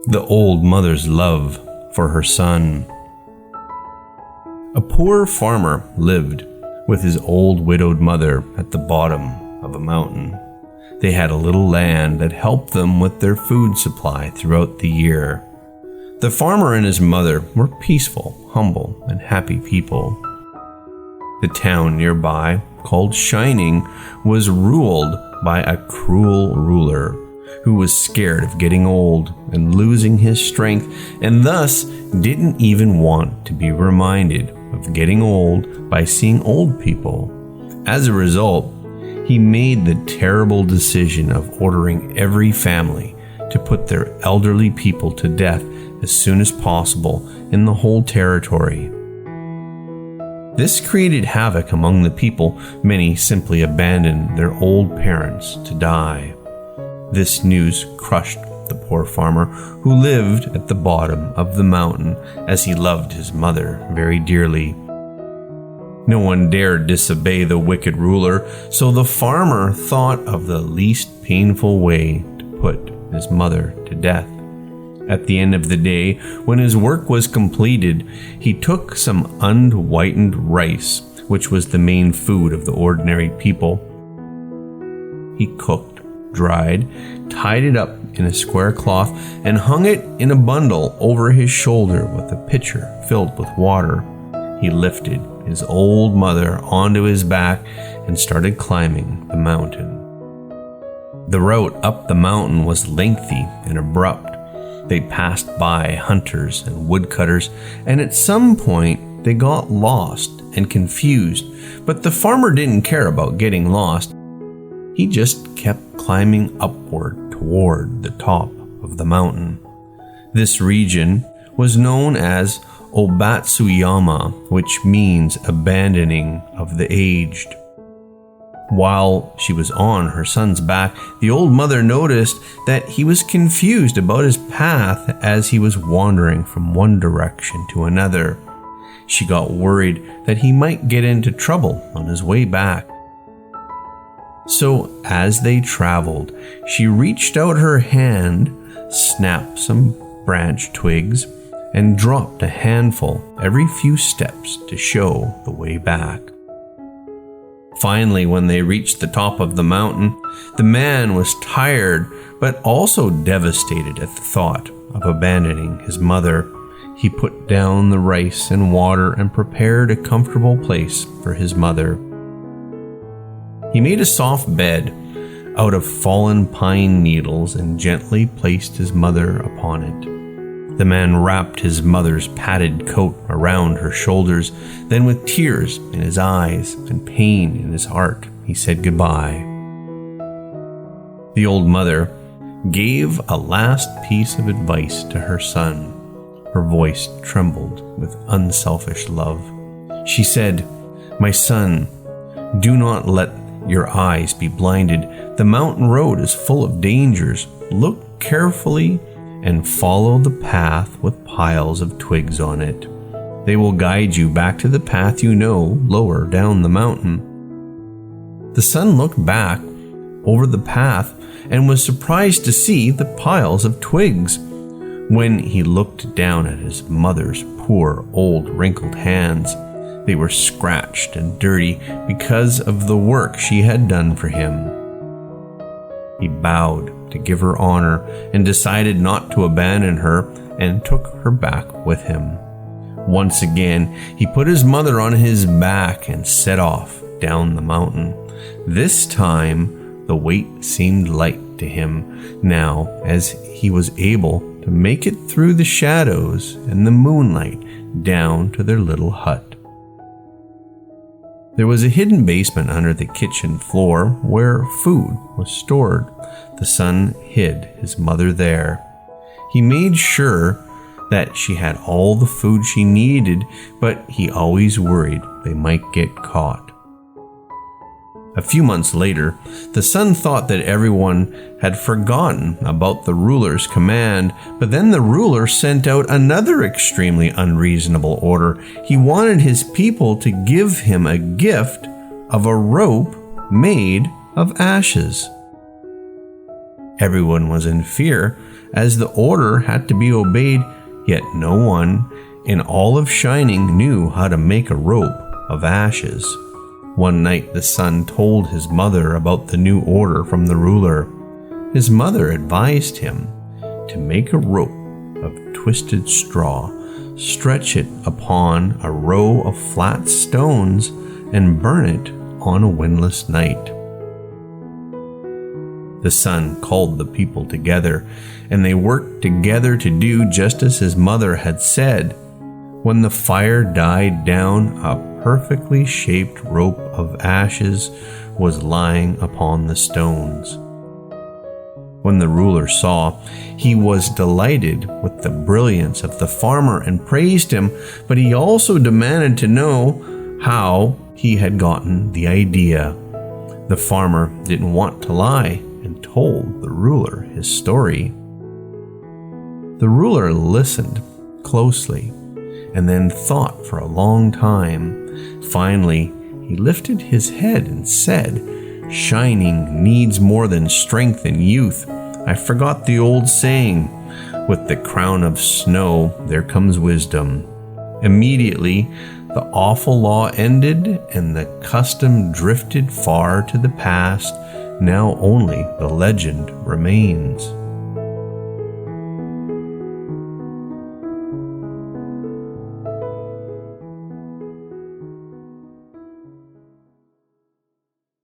The old mother's love for her son. A poor farmer lived with his old widowed mother at the bottom of a mountain. They had a little land that helped them with their food supply throughout the year. The farmer and his mother were peaceful, humble, and happy people. The town nearby, called Shining, was ruled by a cruel ruler who was scared of getting old and losing his strength, and thus didn't even want to be reminded of getting old by seeing old people. As a result, he made the terrible decision of ordering every family to put their elderly people to death as soon as possible in the whole territory. This created havoc among the people. Many simply abandoned their old parents to die. This news crushed the poor farmer, who lived at the bottom of the mountain, as he loved his mother very dearly. No one dared disobey the wicked ruler, so the farmer thought of the least painful way to put his mother to death. At the end of the day, when his work was completed, he took some unwhitened rice, which was the main food of the ordinary people. He cooked, dried, tied it up in a square cloth, and hung it in a bundle over his shoulder with a pitcher filled with water. He lifted his old mother onto his back and started climbing the mountain. The route up the mountain was lengthy and abrupt. They passed by hunters and woodcutters, and at some point they got lost and confused, but the farmer didn't care about getting lost. He just kept climbing upward toward the top of the mountain. This region was known as Obatsuyama, which means abandoning of the aged. While she was on her son's back, the old mother noticed that he was confused about his path as he was wandering from one direction to another. She got worried that he might get into trouble on his way back. So as they traveled, she reached out her hand, snapped some branch twigs, and dropped a handful every few steps to show the way back. Finally, when they reached the top of the mountain, the man was tired but also devastated at the thought of abandoning his mother. He put down the rice and water and prepared a comfortable place for his mother. He made a soft bed out of fallen pine needles and gently placed his mother upon it. The man wrapped his mother's padded coat around her shoulders. Then, with tears in his eyes and pain in his heart, he said goodbye. The old mother gave a last piece of advice to her son. Her voice trembled with unselfish love. She said, "My son, do not let your eyes be blinded. The mountain road is full of dangers. Look carefully and follow the path with piles of twigs on it. They will guide you back to the path you know lower down the mountain." The son looked back over the path and was surprised to see the piles of twigs. When he looked down at his mother's poor old wrinkled hands, they were scratched and dirty because of the work she had done for him. He bowed to give her honor and decided not to abandon her and took her back with him. Once again, he put his mother on his back and set off down the mountain. This time, the weight seemed light to him now, as he was able to make it through the shadows and the moonlight down to their little hut. There was a hidden basement under the kitchen floor where food was stored. The son hid his mother there. He made sure that she had all the food she needed, but he always worried they might get caught. A few months later, the son thought that everyone had forgotten about the ruler's command, but then the ruler sent out another extremely unreasonable order. He wanted his people to give him a gift of a rope made of ashes. Everyone was in fear, as the order had to be obeyed, yet no one in all of Shining knew how to make a rope of ashes. One night the son told his mother about the new order from the ruler. His mother advised him to make a rope of twisted straw, stretch it upon a row of flat stones, and burn it on a windless night. The son called the people together, and they worked together to do just as his mother had said. When the fire died down, a perfectly shaped rope of ashes was lying upon the stones. When the ruler saw, he was delighted with the brilliance of the farmer and praised him, but he also demanded to know how he had gotten the idea. The farmer didn't want to lie and told the ruler his story. The ruler listened closely and then thought for a long time. Finally, he lifted his head and said, "Shining needs more than strength and youth. I forgot the old saying, with the crown of snow there comes wisdom." Immediately, the awful law ended and the custom drifted far to the past. Now only the legend remains.